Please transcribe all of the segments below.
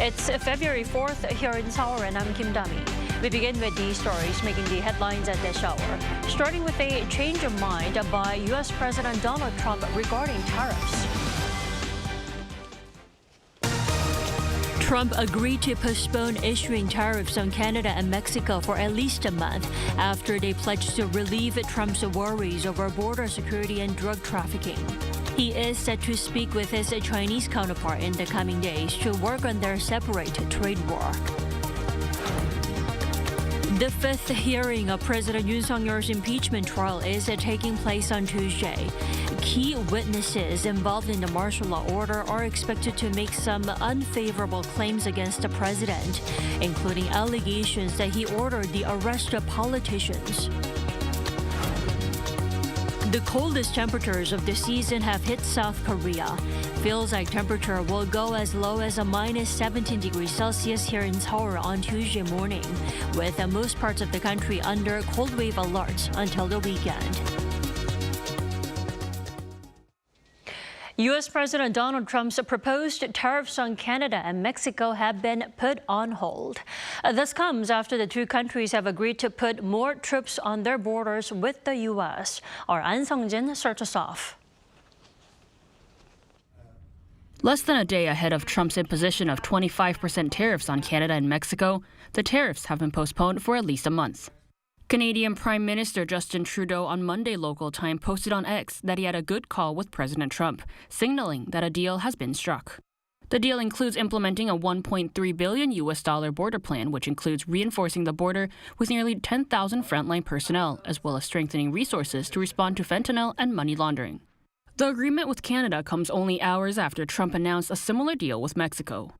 It's February 4th here in Seoul, and I'm Kim Dami. We begin with these stories making the headlines at this hour, starting with a change of mind by U.S. President Donald Trump regarding tariffs. Trump agreed to postpone issuing tariffs on Canada and Mexico for at least a month after they pledged to relieve Trump's worries over border security and drug trafficking. He is set to speak with his Chinese counterpart in the coming days to work on their separate trade war. The fifth hearing of President Yoon Suk-yeol's impeachment trial is taking place on Tuesday. Key witnesses involved in the martial law order are expected to make some unfavorable claims against the president, including allegations that he ordered the arrest of politicians. The coldest temperatures of the season have hit South Korea. Feels like temperature will go as low as a minus 17 degrees Celsius here in Seoul on Tuesday morning, with most parts of the country under cold wave alert until the weekend. U.S. President Donald Trump's proposed tariffs on Canada and Mexico have been put on hold. This comes after the two countries have agreed to put more troops on their borders with the U.S. Our An Sung-jin starts us off. Less than a day ahead of Trump's imposition of 25% tariffs on Canada and Mexico, the tariffs have been postponed for at least a month. Canadian Prime Minister Justin Trudeau on Monday local time posted on X that he had a good call with President Trump, signaling that a deal has been struck. The deal includes implementing a $1.3 billion border plan, which includes reinforcing the border with nearly 10,000 frontline personnel, as well as strengthening resources to respond to fentanyl and money laundering. The agreement with Canada comes only hours after Trump announced a similar deal with Mexico.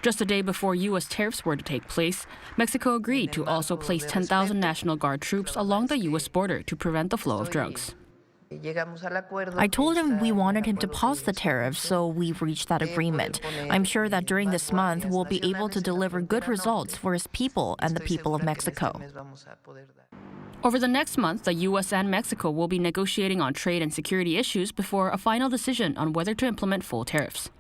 Just a day before U.S. tariffs were to take place, Mexico agreed to also place 10,000 National Guard troops along the U.S. border to prevent the flow of drugs. I told him we wanted him to pause the tariffs, so we've reached that agreement. I'm sure that during this month, we'll be able to deliver good results for his people and the people of Mexico. Over the next month, the U.S. and Mexico will be negotiating on trade and security issues before a final decision on whether to implement full tariffs.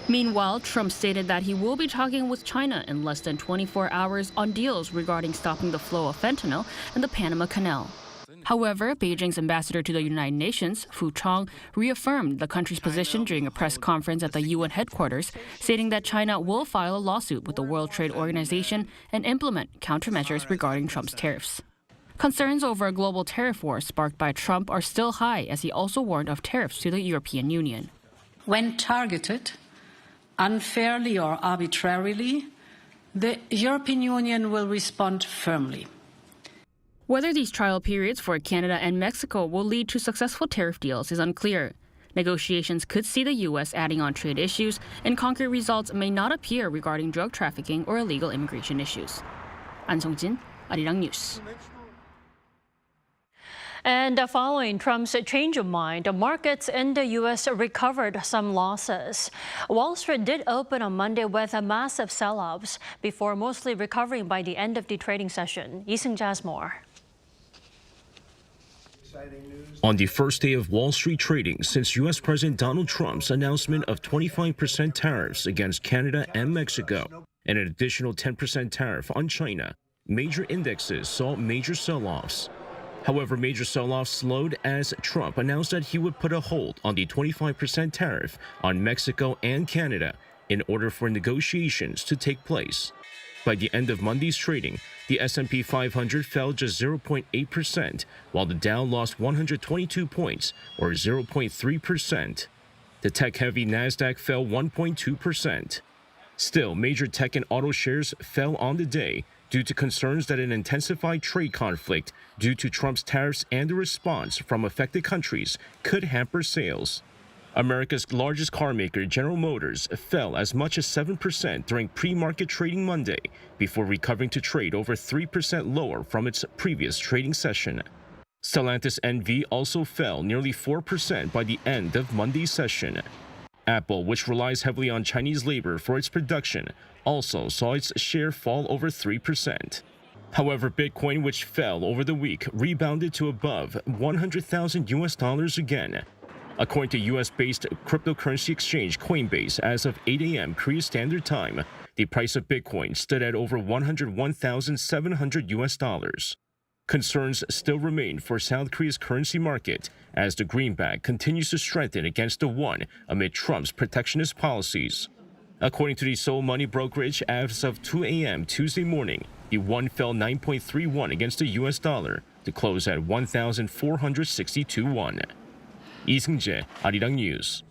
Meanwhile, Trump stated that he will be talking with China in less than 24 hours on deals regarding stopping the flow of fentanyl in the Panama Canal. However, Beijing's ambassador to the United Nations, Fu Chong, reaffirmed the country's position during a press conference at the UN headquarters, stating that China will file a lawsuit with the World Trade Organization and implement countermeasures regarding Trump's tariffs. Concerns over a global tariff war sparked by Trump are still high, as he also warned of tariffs to the European Union. When targeted, unfairly or arbitrarily, the European Union will respond firmly. Whether these trial periods for Canada and Mexico will lead to successful tariff deals is unclear. Negotiations could see the U.S. adding on trade issues, and concrete results may not appear regarding drug trafficking or illegal immigration issues. An Sung-jin, Arirang News. And following Trump's change of mind, the markets in the U.S. recovered some losses. Wall Street did open on Monday with a massive sell-offs before mostly recovering by the end of the trading session. Lee Seung-ja has more. On the first day of Wall Street trading since U.S. President Donald Trump's announcement of 25% tariffs against Canada and Mexico and an additional 10% tariff on China, major indexes saw major sell-offs. However, major sell-offs slowed as Trump announced that he would put a hold on the 25% tariff on Mexico and Canada in order for negotiations to take place. By the end of Monday's trading, the S&P 500 fell just 0.8%, while the Dow lost 122 points, or 0.3%. The tech-heavy Nasdaq fell 1.2%. Still, major tech and auto shares fell on the day due to concerns that an intensified trade conflict due to Trump's tariffs and the response from affected countries could hamper sales. America's largest car maker, General Motors, fell as much as 7% during pre-market trading Monday, before recovering to trade over 3% lower from its previous trading session. Stellantis NV also fell nearly 4% by the end of Monday's session. Apple, which relies heavily on Chinese labor for its production, also saw its share fall over 3%. However, Bitcoin, which fell over the week, rebounded to above $100,000 again. According to U.S.-based cryptocurrency exchange Coinbase, as of 8 a.m. Korea Standard Time, the price of Bitcoin stood at over $101,700. Concerns still remain for South Korea's currency market as the greenback continues to strengthen against the won amid Trump's protectionist policies. According to the Seoul Money Brokerage, as of 2 a.m. Tuesday morning, the won fell 9.31 against the U.S. dollar to close at 1,462 won. Lee Seung-jae, Arirang News.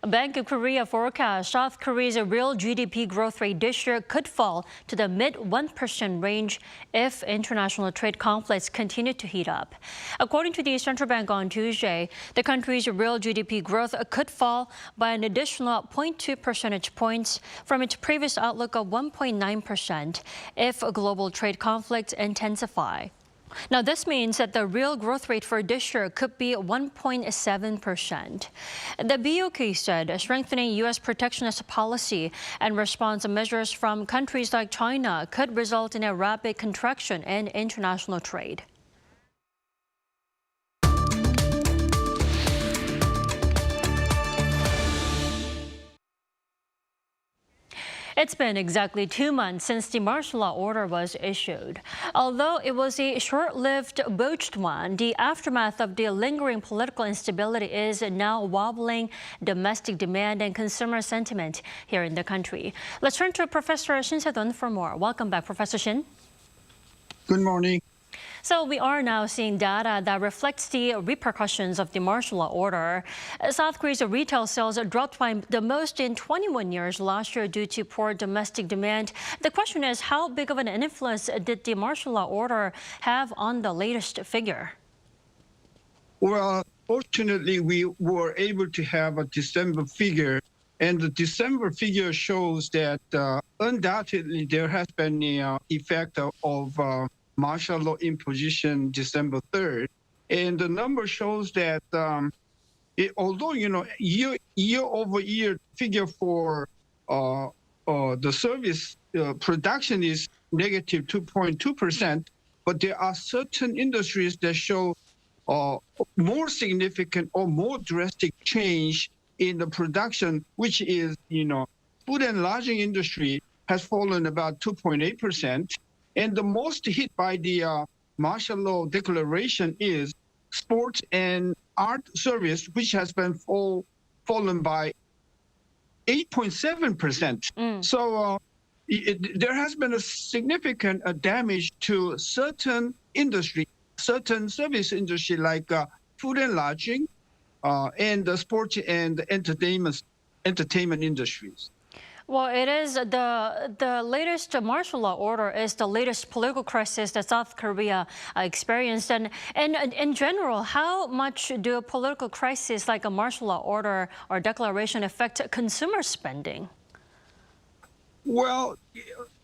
Bank of Korea forecast South Korea's real GDP growth rate this year could fall to the mid-1% range if international trade conflicts continue to heat up. According to the central bank on Tuesday, the country's real GDP growth could fall by an additional 0.2 percentage points from its previous outlook of 1.9% if global trade conflicts intensify. Now, this means that the real growth rate for this year could be 1.7%. The BOK said strengthening U.S. protectionist policy and response measures from countries like China could result in a rapid contraction in international trade. It's been exactly 2 months since the martial law order was issued. Although it was a short-lived, botched one, the aftermath of the lingering political instability is now wobbling domestic demand and consumer sentiment here in the country. Let's turn to Professor Shin Se-dun for more. Welcome back, Professor Shin. Good morning. So we are now seeing data that reflects the repercussions of the martial law order. South Korea's retail sales dropped by the most in 21 years last year due to poor domestic demand. The question is, how big of an influence did the martial law order have on the latest figure? Well, fortunately, we were able to have a December figure, and the December figure shows that undoubtedly there has been an effect of martial law imposition December 3rd. And the number shows that although, year over year figure for the service production is negative 2.2%, but there are certain industries that show more significant or more drastic change in the production, which is, food and lodging industry has fallen about 2.8%. And the most hit by the martial law declaration is sports and art service, which has been fallen by 8.7%. So there has been a significant damage to certain industry, certain service industry like food and lodging, and the sports and entertainment industries. Well, it is the latest martial law order is the latest political crisis that South Korea experienced. And in general, how much do a political crisis like a martial law order or declaration affect consumer spending? Well,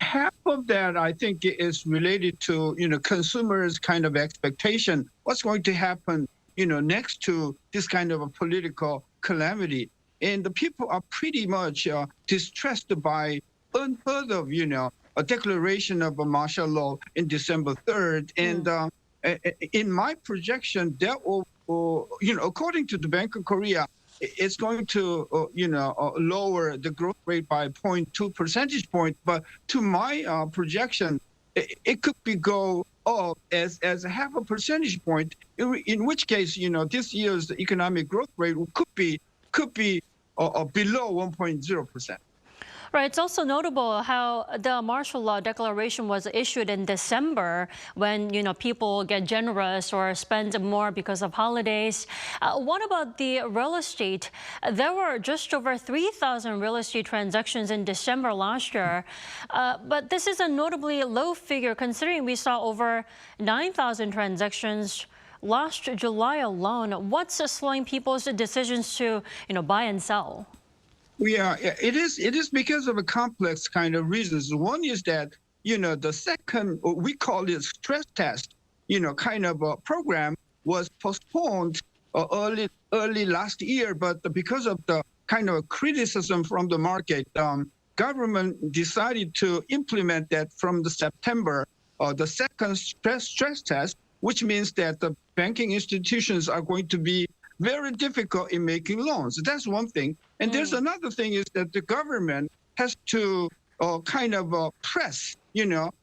half of that, I think, is related to, consumers' kind of expectation. What's going to happen, next to this kind of a political calamity? And the people are pretty much distressed by unheard of, a declaration of a martial law in December 3rd. And in my projection, that will, according to the Bank of Korea, it's going to, lower the growth rate by 0.2 percentage point. But to my projection, it could go up as a half a percentage point. In which case, this year's economic growth rate could be below 1.0%. Right. It's also notable how the martial law declaration was issued in December when, people get generous or spend more because of holidays. What about the real estate? There were just over 3,000 real estate transactions in December last year. But this is a notably low figure considering we saw over 9,000 transactions last July alone. What's slowing people's decisions to, buy and sell? Yeah, it is because of a complex kind of reasons. One is that, the second, we call it stress test, kind of a program was postponed early last year. But because of the kind of criticism from the market, government decided to implement that from the September, the second stress test, which means that the banking institutions are going to be very difficult in making loans. That's one thing. And there's another thing is that the government has to kind of press,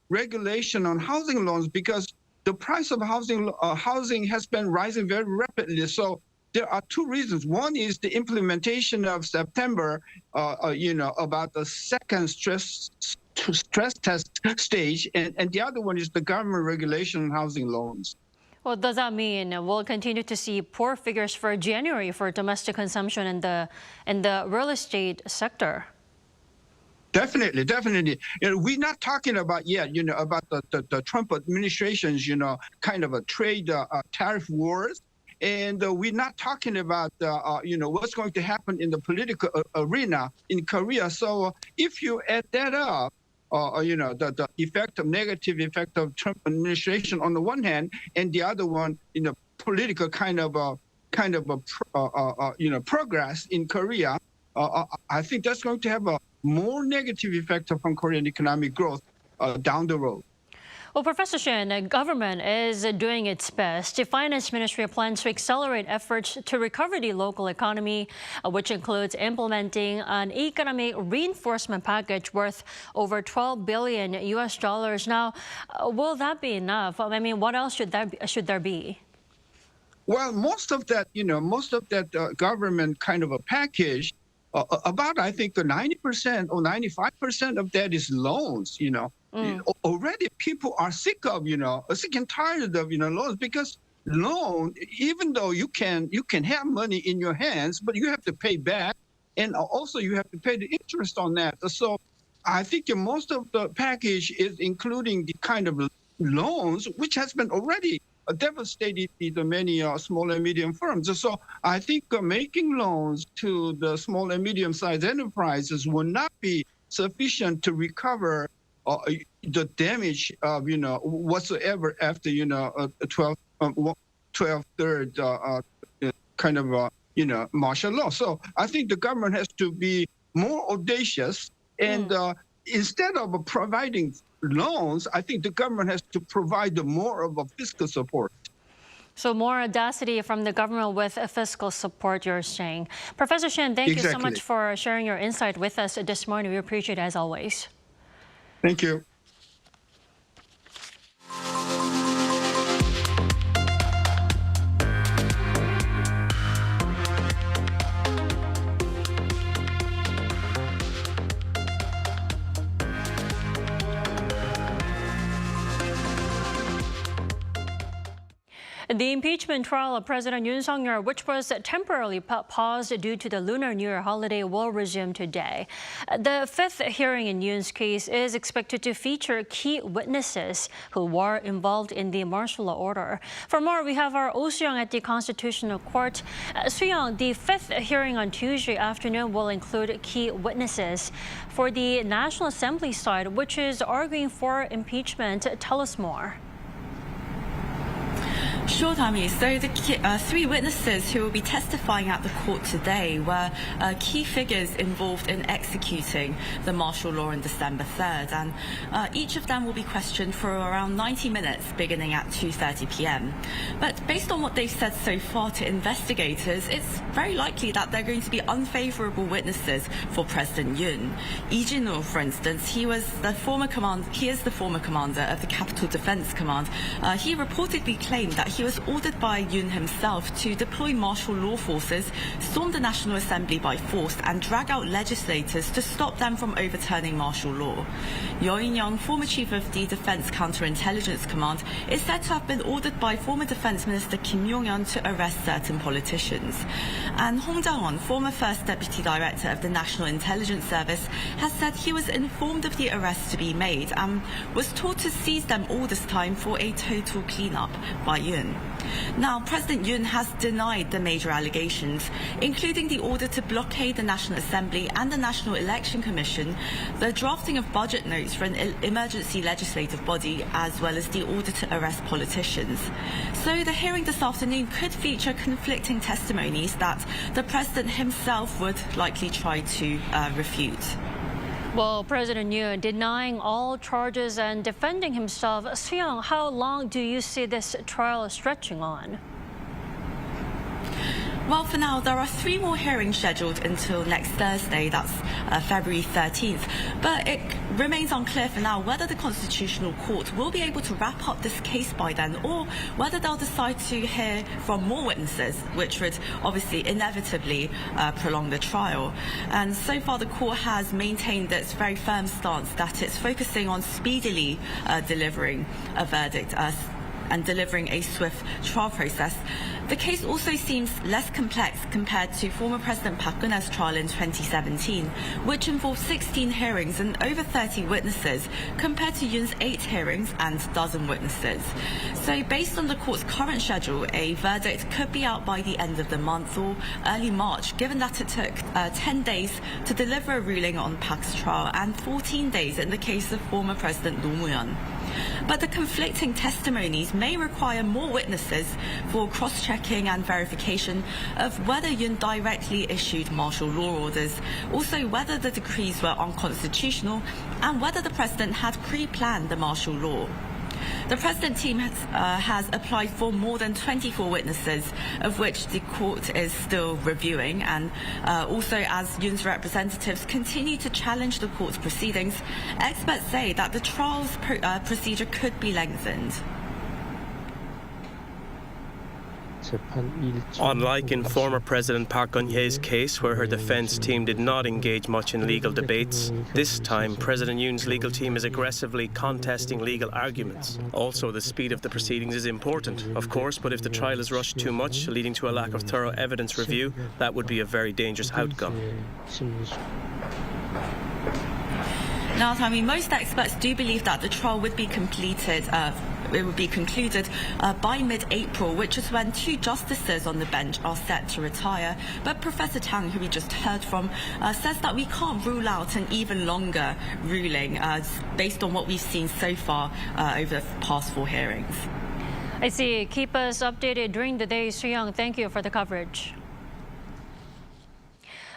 regulation on housing loans because the price of housing has been rising very rapidly. So there are two reasons. One is the implementation of September, about the second stress test stage, and the other one is the government regulation on housing loans. Well, does that mean we'll continue to see poor figures for January for domestic consumption in the real estate sector? Definitely. We're not talking about yet, about the Trump administration's, kind of a trade tariff wars. And we're not talking about, what's going to happen in the political arena in Korea. So if you add that up, the negative effect of Trump administration on the one hand, and the other one, political kind of progress in Korea, I think that's going to have a more negative effect upon Korean economic growth down the road. Well, Professor Shin, the government is doing its best. The Finance Ministry plans to accelerate efforts to recover the local economy, which includes implementing an economic reinforcement package worth over $12 billion. Now, will that be enough? I mean, what else should there be? Well, most of that government kind of a package, about I think the 90% or 95% of that is loans. Already people are sick and tired of loans, because loan, even though you can have money in your hands, but you have to pay back, and also you have to pay the interest on that. So I think most of the package is including the kind of loans which has been already devastated the many small and medium firms. So I think making loans to the small and medium-sized enterprises will not be sufficient to recover the damage of whatsoever after 12/3 kind of martial law. So I think the government has to be more audacious, and instead of providing loans, I think the government has to provide more of a fiscal support. So more audacity from the government with fiscal support, you're saying. Professor Shin, thank you so much for sharing your insight with us this morning. We appreciate it as always. Thank you. The impeachment trial of President Yoon, which was temporarily paused due to the Lunar New Year holiday, will resume today. The fifth hearing in Yoon's case is expected to feature key witnesses who were involved in the martial law order. For more, we have our Oh Soo-young at the Constitutional Court. Soo-young, the fifth hearing on Tuesday afternoon will include key witnesses for the National Assembly side, which is arguing for impeachment. Tell us more. Sure, Tammy. So the three witnesses who will be testifying at the court today were key figures involved in executing the martial law on December 3rd, and each of them will be questioned for around 90 minutes, beginning at 2:30 p.m. But based on what they've said so far to investigators, it's very likely that they're going to be unfavorable witnesses for President Yoon. Lee Jin-woo, for instance, he is the former commander of the Capital Defense Command. He reportedly claimed that he was ordered by Yoon himself to deploy martial law forces, storm the National Assembly by force, and drag out legislators to stop them from overturning martial law. Yo In-young, former chief of the Defense Counterintelligence Command, is said to have been ordered by former Defense Minister Kim Yong-yeon to arrest certain politicians. And Hong Jae-won, former first deputy director of the National Intelligence Service, has said he was informed of the arrests to be made and was told to seize them all this time for a total cleanup by Yoon. Now, President Yoon has denied the major allegations, including the order to blockade the National Assembly and the National Election Commission, the drafting of budget notes for an emergency legislative body, as well as the order to arrest politicians. So the hearing this afternoon could feature conflicting testimonies that the president himself would likely try to refute. Well, President Yoon denying all charges and defending himself. Soo-young, how long do you see this trial stretching on? Well, for now, there are 3 more hearings scheduled until next Thursday, that's February 13th. But it remains unclear for now whether the Constitutional Court will be able to wrap up this case by then, or whether they'll decide to hear from more witnesses, which would obviously inevitably prolong the trial. And so far, the court has maintained its very firm stance that it's focusing on speedily delivering a verdict and delivering a swift trial process. The case also seems less complex compared to former President Park Geun-hye's trial in 2017, which involved 16 hearings and over 30 witnesses, compared to Yoon's 8 hearings and dozen witnesses. So based on the court's current schedule, a verdict could be out by the end of the month or early March, given that it took 10 days to deliver a ruling on Park's trial and 14 days in the case of former President Roh Moo-hyun. But the conflicting testimonies may require more witnesses for cross-checking and verification of whether Yoon directly issued martial law orders, also whether the decrees were unconstitutional, and whether the president had pre-planned the martial law. The president team has applied for more than 24 witnesses, of which the court is still reviewing, and also as Yoon's representatives continue to challenge the court's proceedings, experts say that the trial's procedure could be lengthened. Unlike in former President Park Geun-hye's case, where her defense team did not engage much in legal debates, this time President Yoon's legal team is aggressively contesting legal arguments. Also, the speed of the proceedings is important, of course, but if the trial is rushed too much, leading to a lack of thorough evidence review, that would be a very dangerous outcome. Now, Tammy, most experts do believe that the trial would be completed. It would be concluded by mid-April, which is when 2 justices on the bench are set to retire. But Professor Tang, who we just heard from, says that we can't rule out an even longer ruling based on what we've seen so far over the past 4 hearings. I see. Keep us updated during the day, Soo-young. Thank you for the coverage.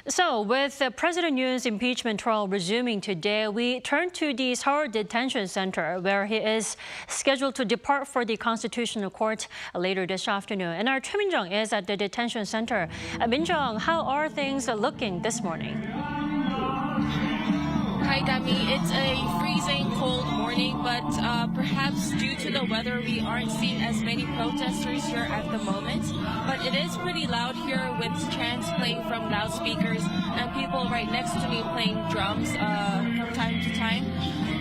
So, with President Yoon's impeachment trial resuming today, we turn to the Seoul Detention Center, where he is scheduled to depart for the Constitutional Court later this afternoon. And our Choi Min-jung is at the detention center. Min-jung, how are things looking this morning? Hi, Dami. It's a freezing cold morning, but perhaps due to the weather, we aren't seeing as many protesters here at the moment. But it is pretty loud here with chants playing from loudspeakers and people right next to me playing drums from time to time.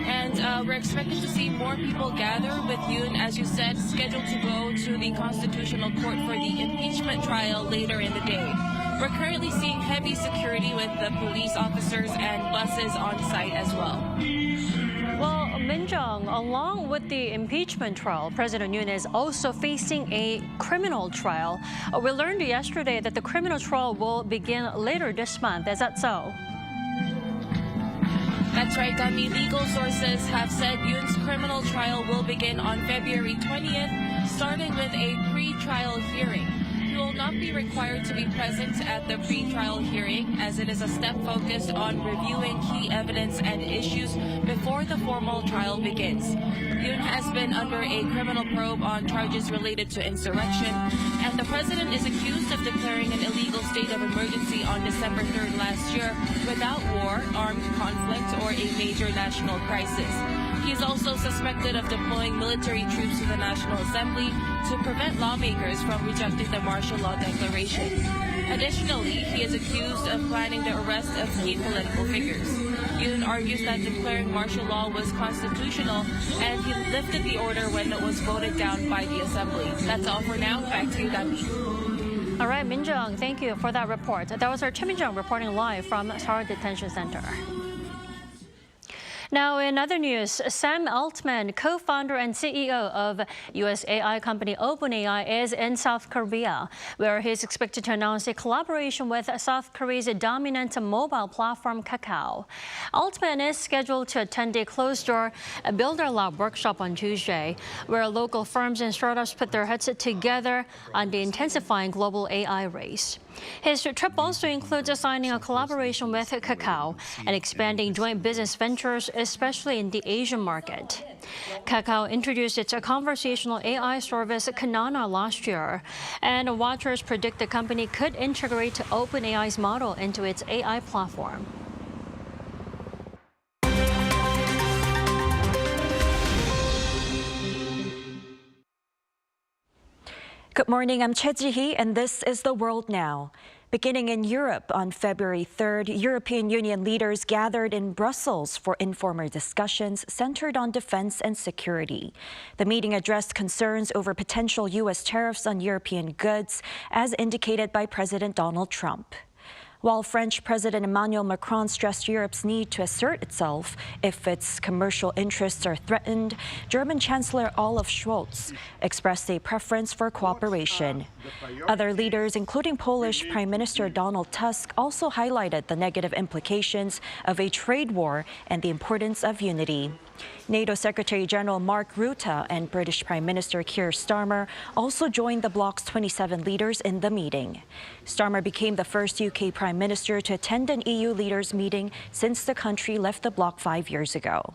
And we're expecting to see more people gather with Yoon, as you said, scheduled to go to the Constitutional Court for the impeachment trial later in the day. We're currently seeing heavy security with the police officers and buses on site as well. Well, Min-jung, along with the impeachment trial, President Yoon is also facing a criminal trial. We learned yesterday that the criminal trial will begin later this month. Is that so? That's right, Dami. Legal sources have said Yoon's criminal trial will begin on February 20th, starting with a pre-trial hearing. He will not be required to be present at the pre-trial hearing, as it is a step focused on reviewing key evidence and issues before the formal trial begins. Yoon has been under a criminal probe on charges related to insurrection, and the president is accused of declaring an illegal state of emergency on December 3rd last year without war, armed conflict, or a major national crisis. He is also suspected of deploying military troops to the National Assembly to prevent lawmakers from rejecting the martial law declaration. Additionally, he is accused of planning the arrest of key political figures. Yoon argues that declaring martial law was constitutional, and he lifted the order when it was voted down by the Assembly. That's all for now. Back to you, Dami. All right, Min-jung, thank you for that report. That was our Choi Min-jung reporting live from Seoul Detention Center. Now, in other news, Sam Altman, co-founder and CEO of US AI company OpenAI, is in South Korea, where he is expected to announce a collaboration with South Korea's dominant mobile platform, Kakao. Altman is scheduled to attend a closed-door Builder Lab workshop on Tuesday, where local firms and startups put their heads together on the intensifying global AI race. His trip also includes signing a collaboration with Kakao and expanding joint business ventures, especially in the Asian market. Kakao introduced its conversational AI service Kanana last year, and watchers predict the company could integrate OpenAI's model into its AI platform. Good morning, I'm Choi Ji-hee, and this is The World Now. Beginning in Europe on February 3rd, European Union leaders gathered in Brussels for informal discussions centered on defense and security. The meeting addressed concerns over potential U.S. tariffs on European goods, as indicated by President Donald Trump. While French President Emmanuel Macron stressed Europe's need to assert itself if its commercial interests are threatened, German Chancellor Olaf Scholz expressed a preference for cooperation. Other leaders, including Polish Prime Minister Donald Tusk, also highlighted the negative implications of a trade war and the importance of unity. NATO Secretary General Mark Rutte and British Prime Minister Keir Starmer also joined the bloc's 27 leaders in the meeting. Starmer became the first UK Prime Minister to attend an EU leaders meeting since the country left the bloc 5 years ago.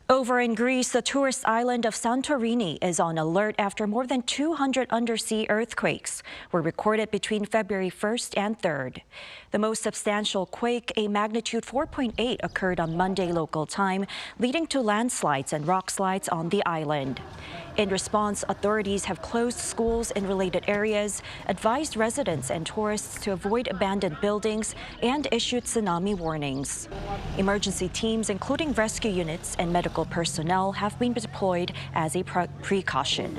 Over in Greece, the tourist island of Santorini is on alert after more than 200 undersea earthquakes were recorded between February 1st and 3rd. The most substantial quake, a magnitude 4.8, occurred on Monday local time, leading to landslides and rock slides on the island. In response, authorities have closed schools in related areas, advised residents and tourists to avoid abandoned buildings, and issued tsunami warnings. Emergency teams, including rescue units and medical personnel, have been deployed as a precaution.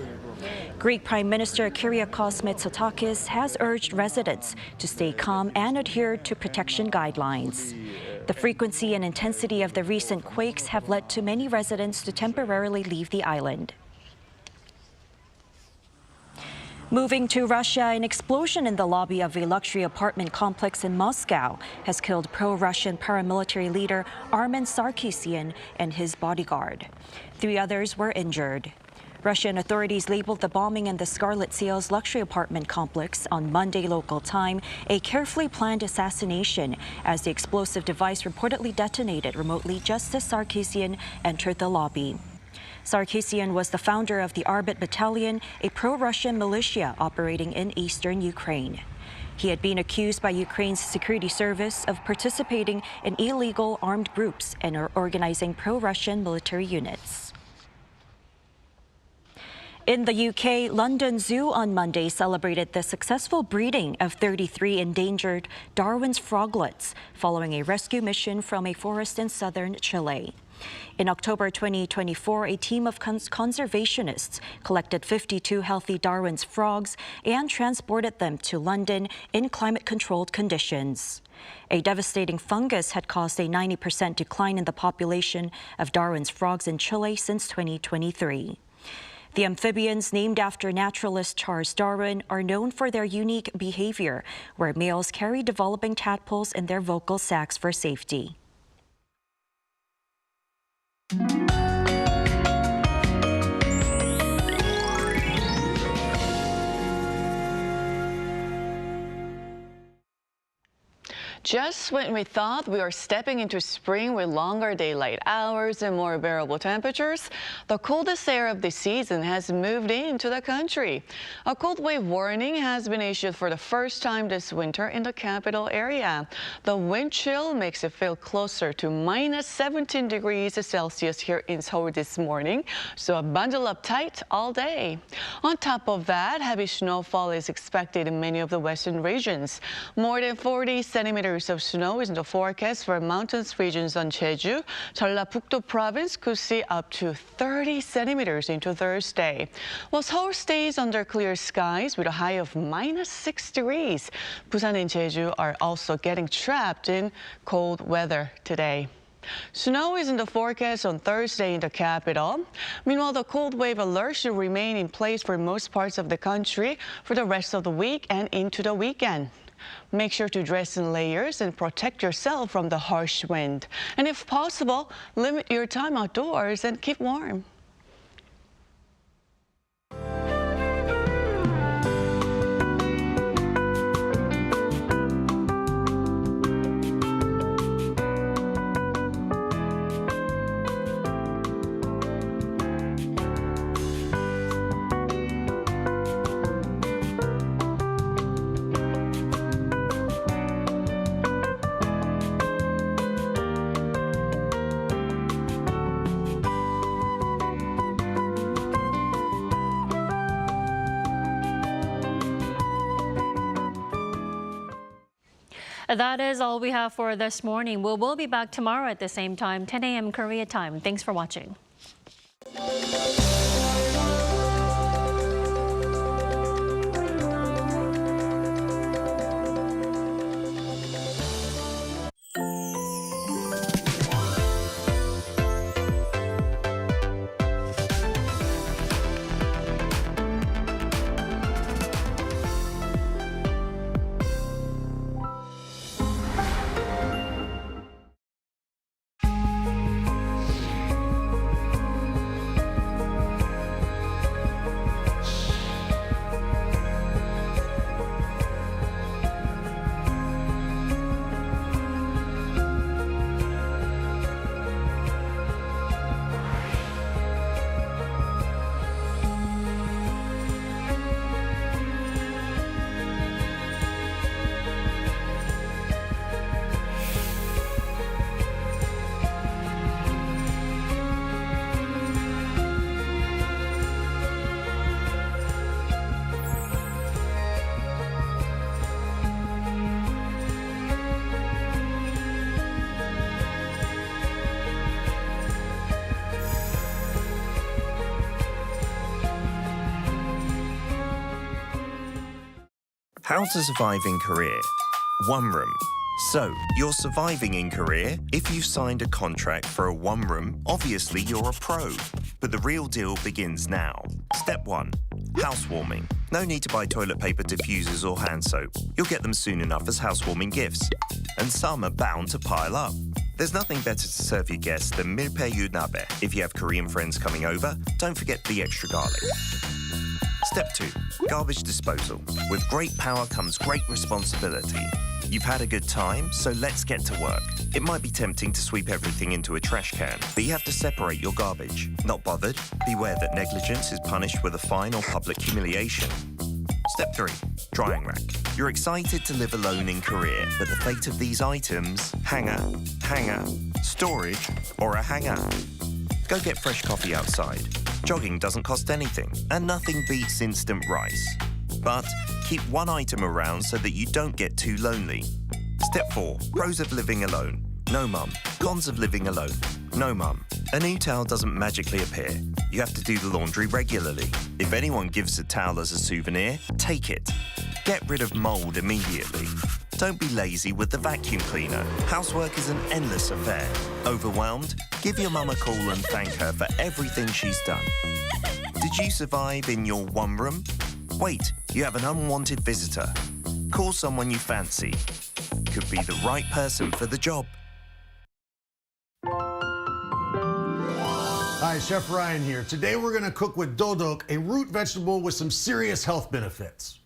Greek Prime Minister Kyriakos Mitsotakis has urged residents to stay calm and adhere to protection guidelines. The frequency and intensity of the recent quakes have led to many residents to temporarily leave the island. Moving to Russia, an explosion in the lobby of a luxury apartment complex in Moscow has killed pro-Russian paramilitary leader Armen Sarkisian and his bodyguard. 3 others were injured. Russian authorities labeled the bombing in the Scarlet Seals luxury apartment complex on Monday local time a carefully planned assassination, as the explosive device reportedly detonated remotely just as Sarkisian entered the lobby. Sarkisian was the founder of the Arbit Battalion, a pro-Russian militia operating in eastern Ukraine. He had been accused by Ukraine's security service of participating in illegal armed groups and organizing pro-Russian military units. In the UK, London Zoo on Monday celebrated the successful breeding of 33 endangered Darwin's froglets following a rescue mission from a forest in southern Chile. In October 2024, a team of conservationists collected 52 healthy Darwin's frogs and transported them to London in climate-controlled conditions. A devastating fungus had caused a 90% decline in the population of Darwin's frogs in Chile since 2023. The amphibians, named after naturalist Charles Darwin, are known for their unique behavior, where males carry developing tadpoles in their vocal sacs for safety. Just when we thought we were stepping into spring with longer daylight hours and more bearable temperatures, the coldest air of the season has moved into the country. A cold wave warning has been issued for the first time this winter in the capital area. The wind chill makes it feel closer to minus 17 degrees Celsius here in Seoul this morning, so bundle up tight all day. On top of that, heavy snowfall is expected in many of the western regions. More than 40 centimeters of snow is in the forecast for mountainous regions on Jeju. Jeollabuk-do province could see up to 30 centimeters into Thursday. While Seoul stays under clear skies with a high of minus 6 degrees. Busan and Jeju are also getting trapped in cold weather today. Snow is in the forecast on Thursday in the capital. Meanwhile, the cold wave alert should remain in place for most parts of the country for the rest of the week and into the weekend. Make sure to dress in layers and protect yourself from the harsh wind. And if possible, limit your time outdoors and keep warm. That is all we have for this morning. We'll be back tomorrow at the same time, 10 a.m. Korea time. Thanks for watching. How to survive in Korea. One room. So, you're surviving in Korea if you've signed a contract for a one room. Obviously, you're a pro. But the real deal begins now. Step 1. Housewarming. No need to buy toilet paper, diffusers or hand soap. You'll get them soon enough as housewarming gifts. And some are bound to pile up. There's nothing better to serve your guests than milpaeyu nabe. If you have Korean friends coming over, don't forget the extra garlic. Step 2. Garbage disposal. With great power comes great responsibility. You've had a good time, so let's get to work. It might be tempting to sweep everything into a trash can, but you have to separate your garbage. Not bothered? Beware that negligence is punished with a fine or public humiliation. Step 3. Drying rack. You're excited to live alone in Korea, but the fate of these items, hanger, storage, or a hanger. Go get fresh coffee outside. Jogging doesn't cost anything, and nothing beats instant rice. But keep one item around so that you don't get too lonely. Step 4. Pros of living alone. No mum. Cons of living alone. No mum. A new towel doesn't magically appear. You have to do the laundry regularly. If anyone gives a towel as a souvenir, take it. Get rid of mold immediately. Don't be lazy with the vacuum cleaner. Housework is an endless affair. Overwhelmed? Give your mum a call and thank her for everything she's done. Did you survive in your one room? Wait, you have an unwanted visitor. Call someone you fancy. Could be the right person for the job. Hi, Chef Ryan here. Today we're going to cook with dodok, a root vegetable with some serious health benefits.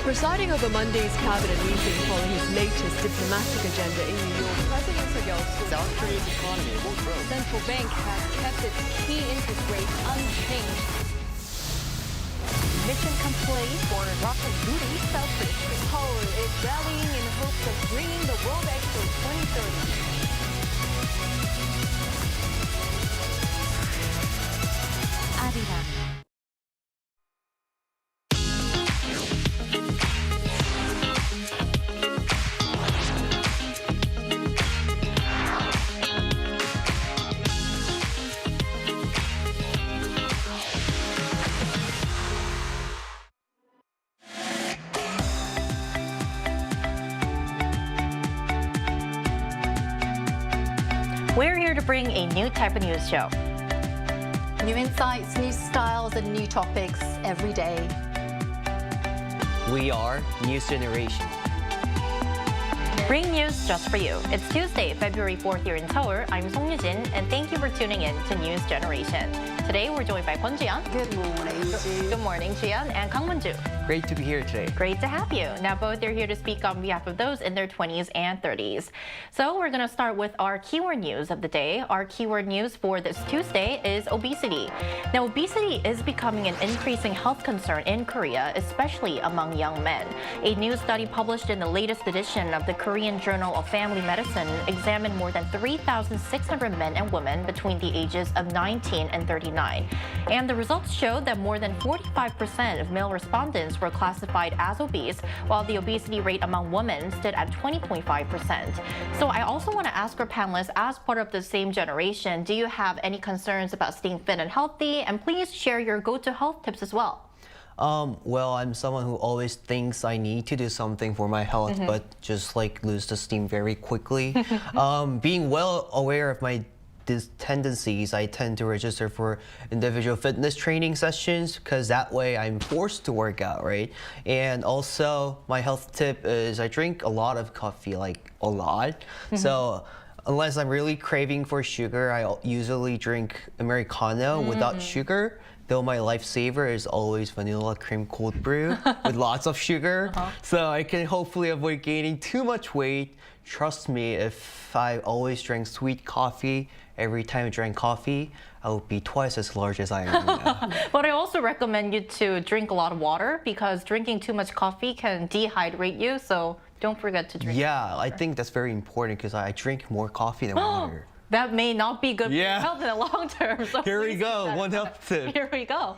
Presiding over Monday's cabinet meeting following his latest diplomatic agenda in New York, President South Korea's economy will grow. Central bank has kept its key interest rate unchanged. Mission complete for Russia's booty South Korea. Seoul is rallying in hopes of bringing the World Expo 2030. Arirang. We're here to bring a new type of news show. New insights, new styles, and new topics every day. We are News Generation. Bring news just for you. It's Tuesday, February 4th here in Seoul. I'm Song Yujin, and thank you for tuning in to News Generation. Today, we're joined by Kwon Ji-yeon. Good morning, Ji. Good morning, Ji-yeon, and Kang Mun-ju. Great to be here today. Great to have you. Now, both are here to speak on behalf of those in their 20s and 30s. So we're going to start with our keyword news of the day. Our keyword news for this Tuesday is obesity. Now, obesity is becoming an increasing health concern in Korea, especially among young men. A new study published in the latest edition of the Korean Journal of Family Medicine examined more than 3,600 men and women between the ages of 19 and 39. And the results showed that more than 45% of male respondents were classified as obese, while the obesity rate among women stood at 20.5%. So I also want to ask our panelists, as part of the same generation, do you have any concerns about staying fit and healthy? And please share your go-to health tips as well. Well, I'm someone who always thinks I need to do something for my health, but just like lose the steam very quickly. Being well aware of my tendencies, I tend to register for individual fitness training sessions because that way I'm forced to work out, right? And also my health tip is I drink a lot of coffee, like a lot. So unless I'm really craving for sugar, I usually drink Americano without sugar. Though my lifesaver is always vanilla cream cold brew with lots of sugar. So I can hopefully avoid gaining too much weight. Trust me, if I always drank sweet coffee, every time I drank coffee, I would be twice as large as I am now. But I also recommend you to drink a lot of water because drinking too much coffee can dehydrate you. So don't forget to drink water. I think that's very important because I drink more coffee than water. That may not be good for your health in the long term. So here we go, one health tip. Here we go.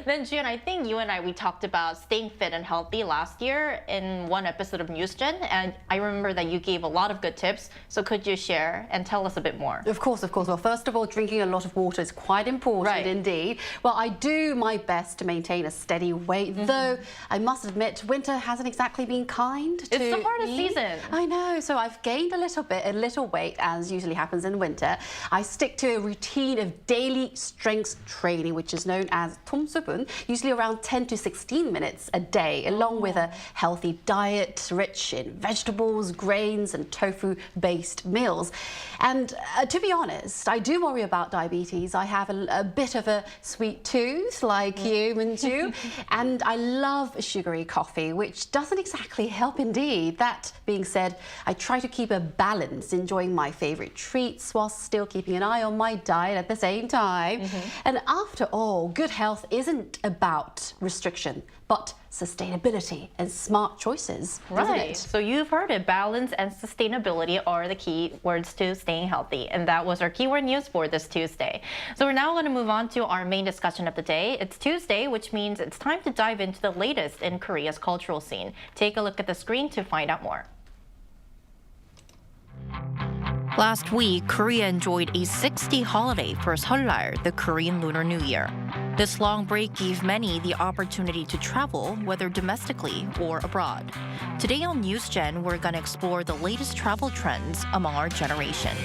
Then Jian, I think you and we talked about staying fit and healthy last year in one episode of News Gen, and I remember that you gave a lot of good tips. So could you share and tell us a bit more? Of course, of course. Well, first of all, drinking a lot of water is quite important indeed. Well, I do my best to maintain a steady weight, though I must admit winter hasn't exactly been kind to It's the hardest season. I know, so I've gained a little weight, as usually happens in winter. I stick to a routine of daily strength training, which is known as tomsubun, usually around 10 to 16 minutes a day, along with a healthy diet rich in vegetables, grains, and tofu-based meals. And to be honest, I do worry about diabetes. I have a bit of a sweet tooth, like you, Min-ju, and I love sugary coffee, which doesn't exactly help indeed. That being said, I try to keep a balance, enjoying my favorite treats while still keeping an eye on my diet at the same time. And after all, good health isn't about restriction, but sustainability and smart choices. Right. So you've heard it. Balance and sustainability are the key words to staying healthy. And that was our keyword news for this Tuesday. So we're now going to move on to our main discussion of the day. It's Tuesday, which means it's time to dive into the latest in Korea's cultural scene. Take a look at the screen to find out more. Last week, Korea enjoyed a 6-day holiday for Seollal, the Korean Lunar New Year. This long break gave many the opportunity to travel, whether domestically or abroad. Today on News Gen, we're going to explore the latest travel trends among our generation.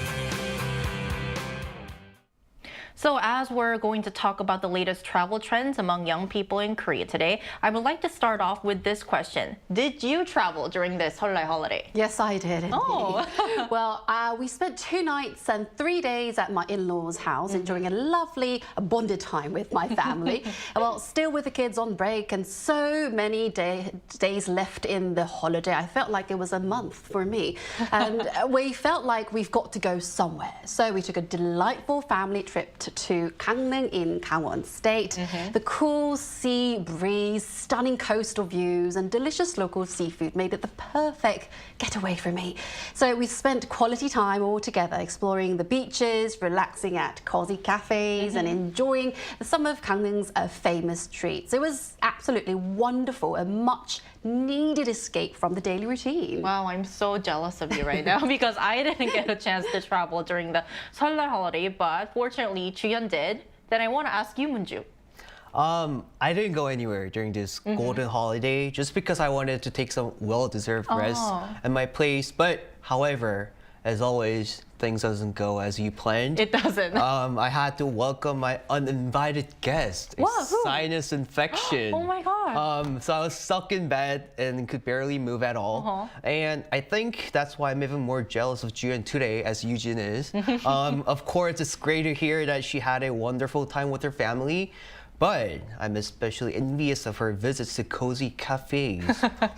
So as we're going to talk about the latest travel trends among young people in Korea today, I would like to start off with this question. Did you travel during this Seollal holiday? Yes, I did. Indeed. Oh. Well, we spent 2 nights and 3 days at my in-laws' house, enjoying a lovely bonded time with my family. Well, still with the kids on break and so many days left in the holiday. I felt like it was a month for me. And we felt like we've got to go somewhere. So we took a delightful family trip to Gangneung in Gangwon State. The cool sea breeze, stunning coastal views and delicious local seafood made it the perfect getaway for me. So we spent quality time all together exploring the beaches, relaxing at cozy cafes and enjoying some of Gangneung's famous treats. It was absolutely wonderful, a much needed escape from the daily routine. Wow, I'm so jealous of you right now because I didn't get a chance to travel during the Seollal holiday, but fortunately Juyeon did. Then I want to ask you, Munju. I didn't go anywhere during this golden holiday just because I wanted to take some well-deserved rest at my place. But however, as always, things doesn't go as you planned. It doesn't. I had to welcome my uninvited guest, a sinus infection. Oh my God. So I was stuck in bed and could barely move at all. And I think that's why I'm even more jealous of Juyeon today, as Eugene is. Of course, it's great to hear that she had a wonderful time with her family. But I'm especially envious of her visits to cozy cafes,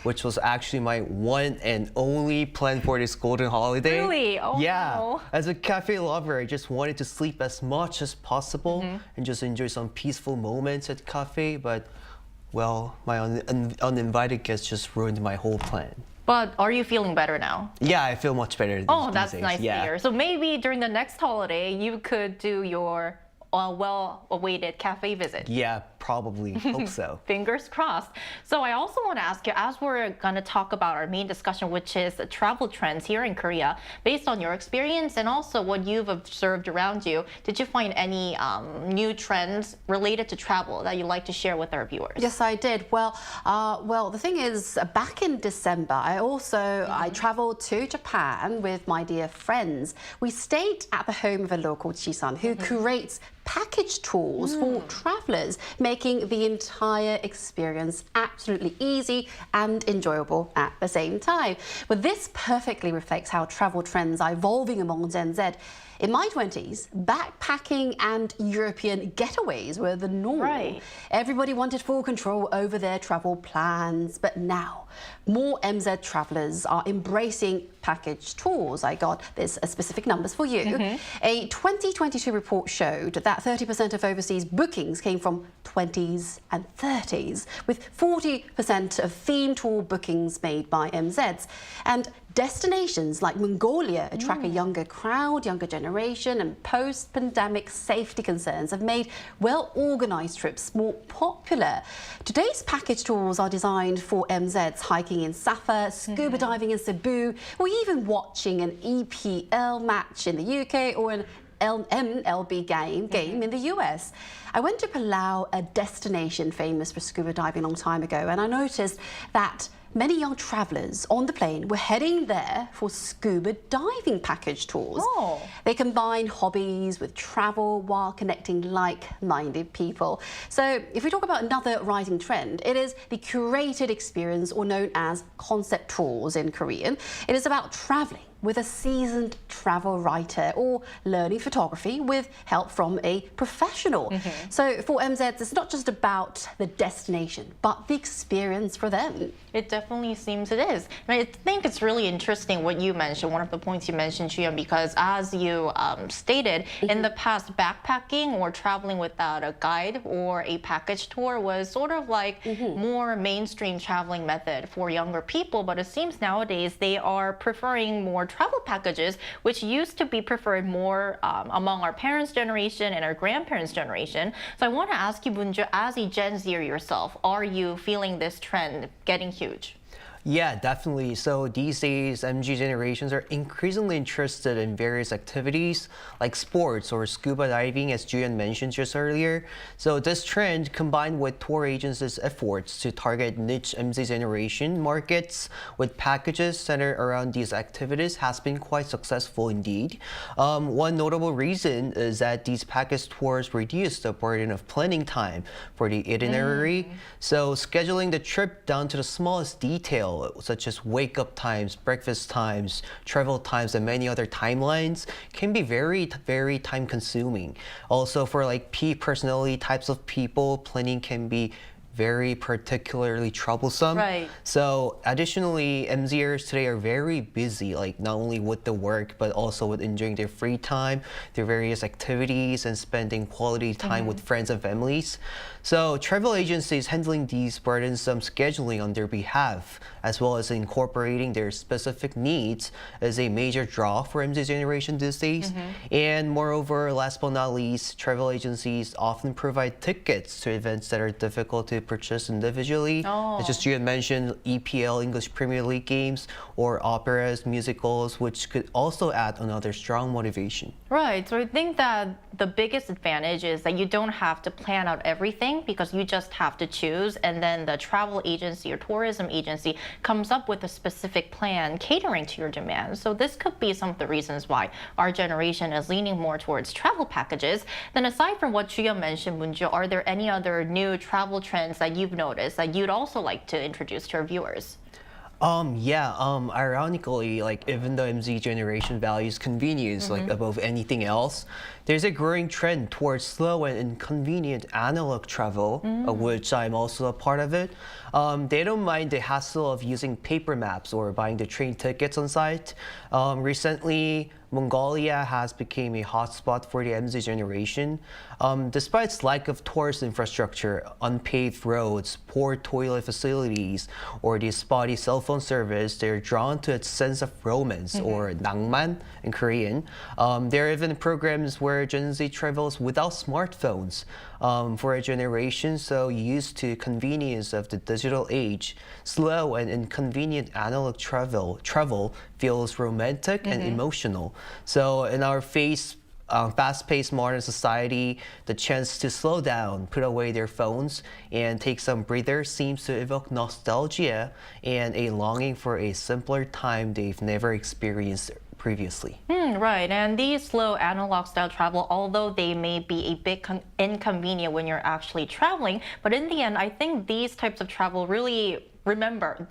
which was actually my one and only plan for this golden holiday. Really? Oh, yeah. no. As a cafe lover, I just wanted to sleep as much as possible and just enjoy some peaceful moments at cafe. But, well, my uninvited guest just ruined my whole plan. But are you feeling better now? Yeah, I feel much better. Oh, that's days. nice to hear. So maybe during the next holiday, you could do your well-awaited cafe visit. Yeah, probably. Hope so. Fingers crossed. So I also want to ask you, as we're going to talk about our main discussion, which is the travel trends here in Korea, based on your experience and also what you've observed around you, did you find any new trends related to travel that you'd like to share with our viewers? Yes, I did. Well, the thing is, back in December, I traveled to Japan with my dear friends. We stayed at the home of a local Chisan who curates package tours for travelers, making the entire experience absolutely easy and enjoyable at the same time. Well, this perfectly reflects how travel trends are evolving among Gen Z. In my 20s, backpacking and European getaways were the norm. Right. Everybody wanted full control over their travel plans, but now more MZ travelers are embracing package tours. I got this specific numbers for you. A 2022 report showed that 30% of overseas bookings came from 20s and 30s, with 40% of theme tour bookings made by MZs. And destinations like Mongolia attract a younger crowd, younger generation, and post-pandemic safety concerns have made well-organized trips more popular. Today's package tours are designed for MZs hiking in Safa, scuba diving in Cebu, or even watching an EPL match in the UK or an MLB game in the US. I went to Palau, a destination famous for scuba diving a long time ago, and I noticed that many young travelers on the plane were heading there for scuba diving package tours. They combine hobbies with travel while connecting like-minded people. So if we talk about another rising trend, it is the curated experience, or known as concept tours in Korean. It is about traveling with a seasoned travel writer or learning photography with help from a professional. So for MZs, it's not just about the destination, but the experience for them. It definitely seems it is. And I think it's really interesting what you mentioned, one of the points you mentioned, Juyeon, because as you stated, in the past, backpacking or traveling without a guide or a package tour was sort of like more mainstream traveling method for younger people, but it seems nowadays they are preferring more travel packages, which used to be preferred more among our parents' generation and our grandparents' generation. So I want to ask you, Munju, as a Gen Zer yourself, are you feeling this trend getting huge? Yeah, definitely. So these days, MZ generations are increasingly interested in various activities like sports or scuba diving, as Julian mentioned just earlier. So this trend, combined with tour agencies' efforts to target niche MZ generation markets with packages centered around these activities, has been quite successful indeed. One notable reason is that these package tours reduce the burden of planning time for the itinerary. So scheduling the trip down to the smallest detail, such as wake-up times, breakfast times, travel times, and many other timelines, can be very, very time-consuming. Also, for like personality types of people, planning can be very particularly troublesome. Right. So additionally, MZers today are very busy, like not only with the work, but also with enjoying their free time, their various activities, and spending quality time with friends and families. So travel agencies handling these burdensome scheduling on their behalf, as well as incorporating their specific needs, is a major draw for MZ generation these days. And moreover, last but not least, travel agencies often provide tickets to events that are difficult to purchase individually. As just you had mentioned, EPL, English Premier League games, or operas, musicals, which could also add another strong motivation. Right, so I think that the biggest advantage is that you don't have to plan out everything because you just have to choose, and then the travel agency or tourism agency comes up with a specific plan catering to your demands. So this could be some of the reasons why our generation is leaning more towards travel packages. Then aside from what Julia mentioned, Moonjo, are there any other new travel trends that you've noticed that you'd also like to introduce to our viewers? Ironically, like even though MZ generation values convenience like above anything else, there's a growing trend towards slow and inconvenient analog travel, of which I'm also a part of it. They don't mind the hassle of using paper maps or buying the train tickets on site. Recently, Mongolia has become a hotspot for the MZ generation. Despite its lack of tourist infrastructure, unpaved roads, poor toilet facilities, or the spotty cell phone service, they're drawn to its sense of romance, or 낭만 in Korean. There are even programs where Gen Z travels without smartphones. For a generation so used to convenience of the digital age, slow and inconvenient analog travel feels romantic and emotional. So in our fast-paced modern society, the chance to slow down, put away their phones, and take some breather seems to evoke nostalgia and a longing for a simpler time they've never experienced previously. Right, and these slow analog style travel, although they may be a bit inconvenient when you're actually traveling, but in the end, I think these types of travel really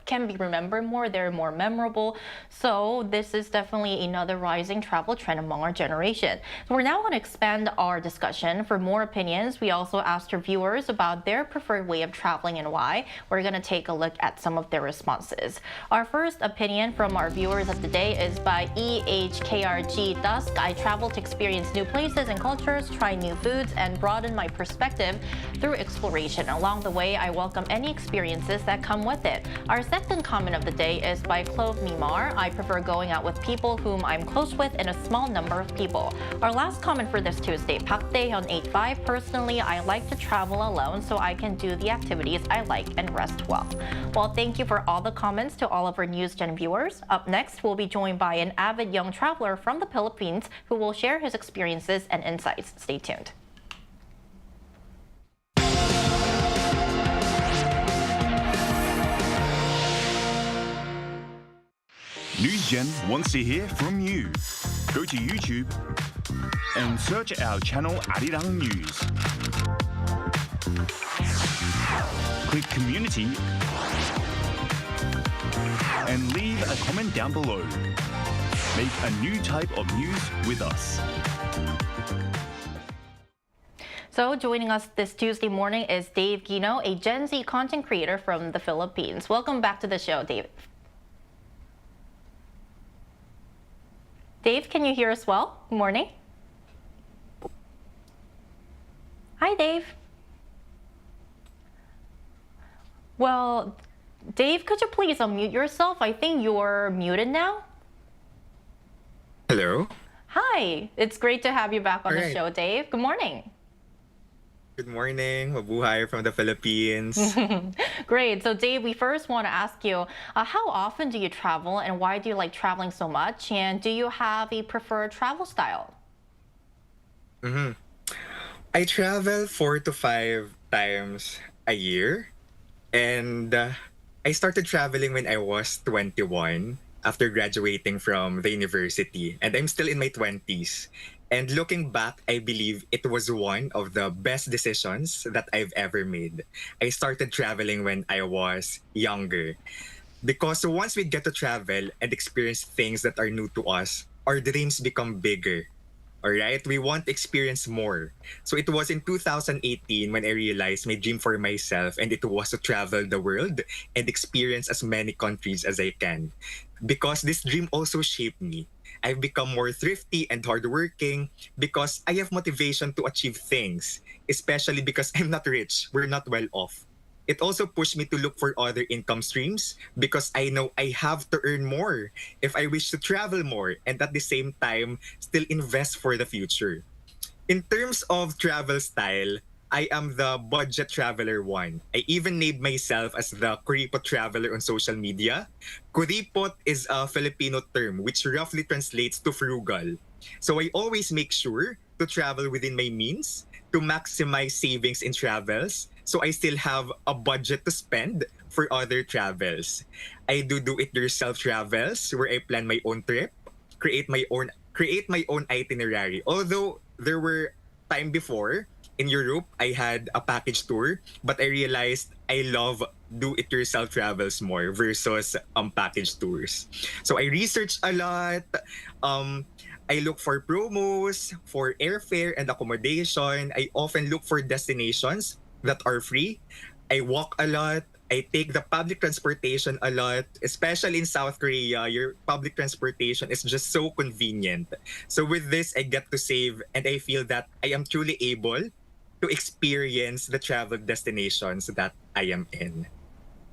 can be remembered more. They're more memorable. So this is definitely another rising travel trend among our generation. So we're now going to expand our discussion. For more opinions, we also asked our viewers about their preferred way of traveling and why. We're going to take a look at some of their responses. Our first opinion from our viewers of the day is by EHKRG Dusk. I travel to experience new places and cultures, try new foods, and broaden my perspective through exploration. Along the way, I welcome any experiences that come with it. Our second comment of the day is by Clove Mimar. I prefer going out with people whom I'm close with in a small number of people. Our last comment for this Tuesday, Pak Daehyun 85. Personally, I like to travel alone so I can do the activities I like and rest well. Well, thank you for all the comments to all of our News Gen viewers. Up next, we'll be joined by an avid young traveler from the Philippines who will share his experiences and insights. Stay tuned. NewsGen wants to hear from you. Go to YouTube and search our channel Arirang News. Click Community and leave a comment down below. Make a new type of news with us. So joining us this Tuesday morning is Dave Gino, a Gen Z content creator from the Philippines. Welcome back to the show, Dave. Dave, can you hear us well? Good morning. Hi, Dave. Well, Dave, could you please unmute yourself? I think you're muted now. Hello. Hi, it's great to have you back on the show, Dave. Good morning. Good morning. Mabuhay from the Philippines. Great. So, Dave, we first want to ask you, how often do you travel and why do you like traveling so much? And do you have a preferred travel style? I travel 4 to 5 times a year. And I started traveling when I was 21 after graduating from the university. And I'm still in my 20s. And looking back, I believe it was one of the best decisions that I've ever made. I started traveling when I was younger. Because once we get to travel and experience things that are new to us, our dreams become bigger. All right? We want to experience more. So it was in 2018 when I realized my dream for myself, and it was to travel the world and experience as many countries as I can. Because this dream also shaped me. I've become more thrifty and hardworking because I have motivation to achieve things, especially because I'm not rich, we're not well off. It also pushed me to look for other income streams because I know I have to earn more if I wish to travel more and at the same time still invest for the future. In terms of travel style, I am the budget traveler one. I even named myself as the kuripot traveler on social media. Kuripot is a Filipino term which roughly translates to frugal. So I always make sure to travel within my means, to maximize savings in travels, so I still have a budget to spend for other travels. I do it-yourself travels where I plan my own trip, create my own itinerary. Although there were time before in Europe, I had a package tour, but I realized I love do-it-yourself travels more versus package tours. So I research a lot. I look for promos, for airfare and accommodation. I often look for destinations that are free. I walk a lot. I take the public transportation a lot, especially in South Korea. Your public transportation is just so convenient. So with this, I get to save, and I feel that I am truly able to experience the travel destinations that I am in.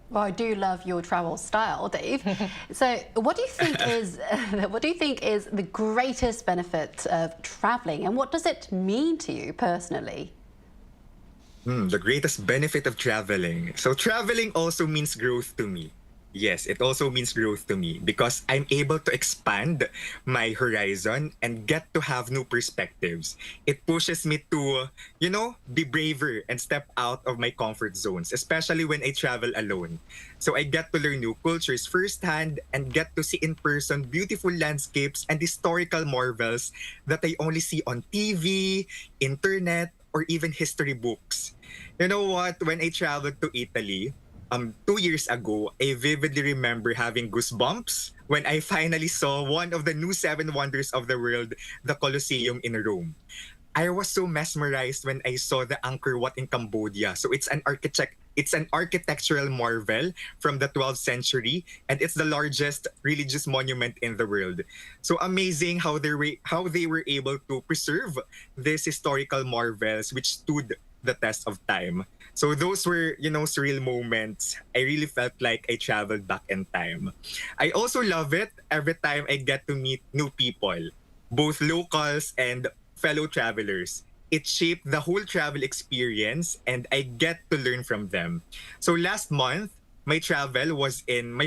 Well, I do love your travel style, Dave. So, what do you think is the greatest benefit of traveling, and what does it mean to you personally? The greatest benefit of traveling. So traveling also means growth to me. Yes, it also means growth to me because I'm able to expand my horizon and get to have new perspectives. It pushes me to, be braver and step out of my comfort zones, especially when I travel alone. So I get to learn new cultures firsthand and get to see in person beautiful landscapes and historical marvels that I only see on TV, internet, or even history books. You know what? When I traveled to Italy, 2 years ago, I vividly remember having goosebumps when I finally saw one of the new 7 wonders of the world, the Colosseum in Rome. I was so mesmerized when I saw the Angkor Wat in Cambodia. So it's an architectural marvel from the 12th century, and it's the largest religious monument in the world. So amazing how they were able to preserve these historical marvels which stood the test of time. So those were, surreal moments. I really felt like I traveled back in time. I also love it every time I get to meet new people, both locals and fellow travelers. It shaped the whole travel experience and I get to learn from them. So last month, my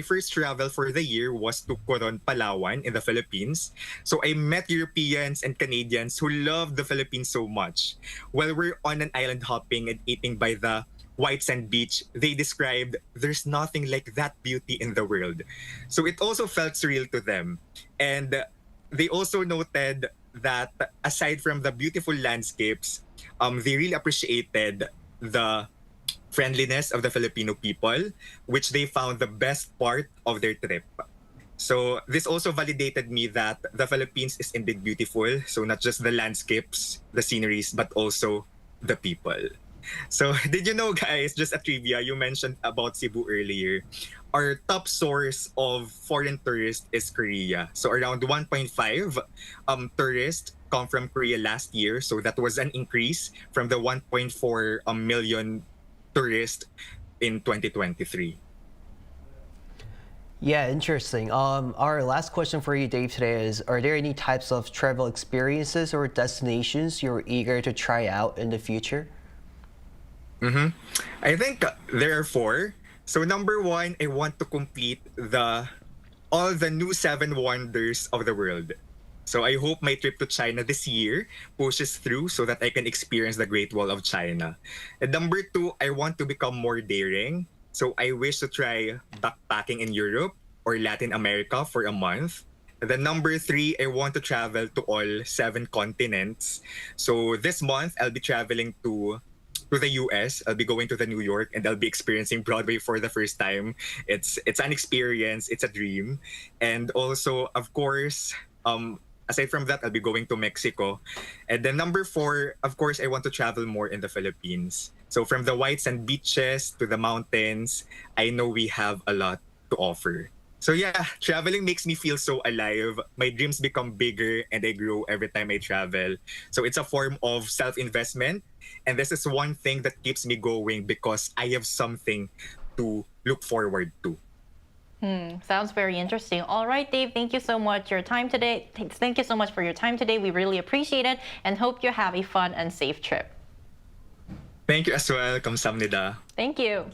first travel for the year was to Coron, Palawan in the Philippines. So I met Europeans and Canadians who love the Philippines so much. While we're on an island hopping and eating by the white sand beach, they described there's nothing like that beauty in the world. So it also felt surreal to them. And they also noted that aside from the beautiful landscapes, they really appreciated the friendliness of the Filipino people, which they found the best part of their trip. So this also validated me that the Philippines is indeed beautiful. So not just the landscapes, the sceneries, but also the people. So did you know, guys, just a trivia, you mentioned about Cebu earlier. Our top source of foreign tourists is Korea. So around 1.5 tourists come from Korea last year. So that was an increase from the 1.4 million tourists in 2023. Yeah, interesting. Our last question for you, Dave, today is, are there any types of travel experiences or destinations you're eager to try out in the future? I think there are 4. So number 1, I want to complete all the new 7 wonders of the world. So I hope my trip to China this year pushes through so that I can experience the Great Wall of China. And number 2, I want to become more daring. So I wish to try backpacking in Europe or Latin America for a month. And then number 3, I want to travel to all 7 continents. So this month, I'll be traveling to the US. I'll be going to New York and I'll be experiencing Broadway for the first time. It's an experience, it's a dream. And also, of course, aside from that, I'll be going to Mexico. And then number 4, of course, I want to travel more in the Philippines. So from the white sand beaches to the mountains, I know we have a lot to offer. So yeah, traveling makes me feel so alive. My dreams become bigger and I grow every time I travel. So it's a form of self-investment. And this is one thing that keeps me going because I have something to look forward to. Sounds very interesting. All right, Dave, thank you so much for your time today. Thank you so much for your time today. We really appreciate it and hope you have a fun and safe trip. Thank you as well. Kamsahamnida. Thank you.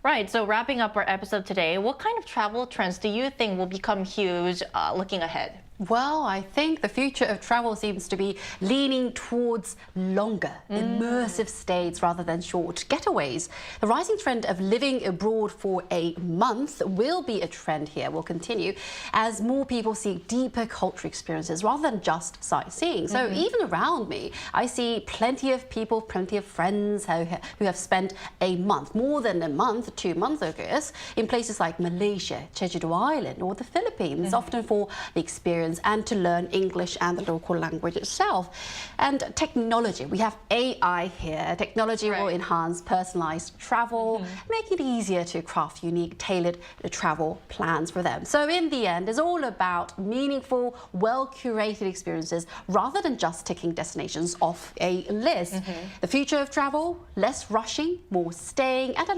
Right, so wrapping up our episode today, what kind of travel trends do you think will become huge looking ahead? Well, I think the future of travel seems to be leaning towards longer, immersive stays rather than short getaways. The rising trend of living abroad for a month will be a trend here, will continue, as more people seek deeper cultural experiences rather than just sightseeing. So even around me, I see plenty of people, plenty of friends who have spent a month, more than a month, 2 months I guess, in places like Malaysia, Jeju Island or the Philippines, often for the experience and to learn English and the local language itself. And technology, we have AI here. Technology will enhance personalized travel, make it easier to craft unique, tailored travel plans for them. So in the end, it's all about meaningful, well-curated experiences rather than just ticking destinations off a list. The future of travel, less rushing, more staying, and a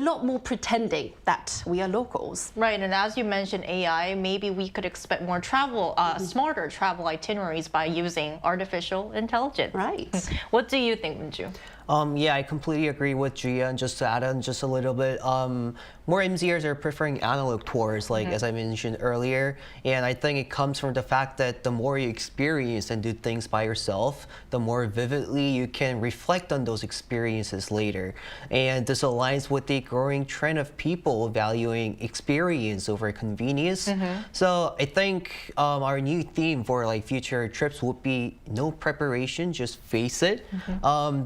lot more pretending that we are locals. Right, and as you mentioned AI, maybe we could expect more travel, smarter travel itineraries by using artificial intelligence. Right. What do you think, Minju? Yeah, I completely agree with Gia, and just to add on just a little bit, more MZers are preferring analog tours, like as I mentioned earlier, and I think it comes from the fact that the more you experience and do things by yourself, the more vividly you can reflect on those experiences later. And this aligns with the growing trend of people valuing experience over convenience. So I think our new theme for like future trips would be no preparation, just face it.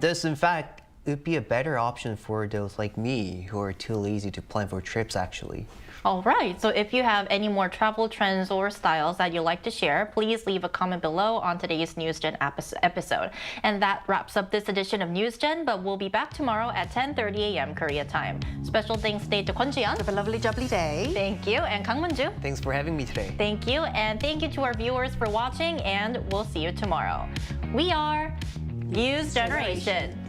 This, in fact, it would be a better option for those like me who are too lazy to plan for trips, actually. All right, so if you have any more travel trends or styles that you'd like to share, please leave a comment below on today's NewsGen episode. And that wraps up this edition of NewsGen, but we'll be back tomorrow at 10:30 a.m. Korea time. Special thanks today to Kwon Ji-yeon. Have a lovely, jubbly day. Thank you. And Kang Min-ju. Thanks for having me today. Thank you. And thank you to our viewers for watching, and we'll see you tomorrow. We are News Generation.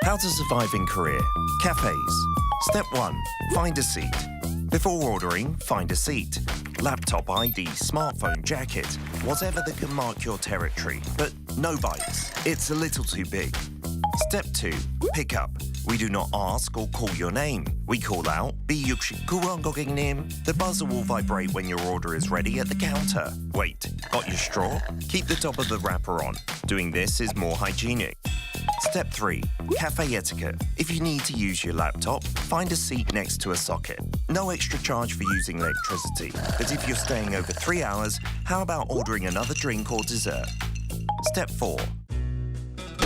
How to survive in Korea. Cafes. Step 1. Find a seat. Before ordering, find a seat. Laptop ID, smartphone, jacket, whatever that can mark your territory. But no bites. It's a little too big. Step 2. Pick up. We do not ask or call your name. We call out, B69번 고객님. The buzzer will vibrate when your order is ready at the counter. Wait, got your straw? Keep the top of the wrapper on. Doing this is more hygienic. Step 3. Cafe etiquette. If you need to use your laptop, find a seat next to a socket. No extra charge for using electricity. But if you're staying over 3 hours, how about ordering another drink or dessert? Step 4.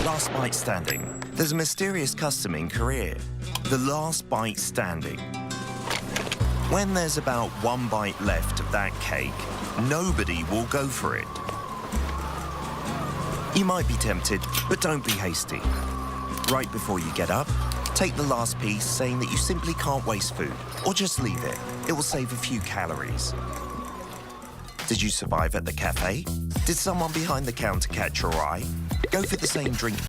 Last bite standing. There's a mysterious custom in Korea. The last bite standing. When there's about 1 bite left of that cake, nobody will go for it. You might be tempted, but don't be hasty. Right before you get up, Take the last piece, saying that you simply can't waste food, or just leave it. It will save a few calories. Did you survive at the cafe? Did someone behind the counter catch your eye? Go for the same drink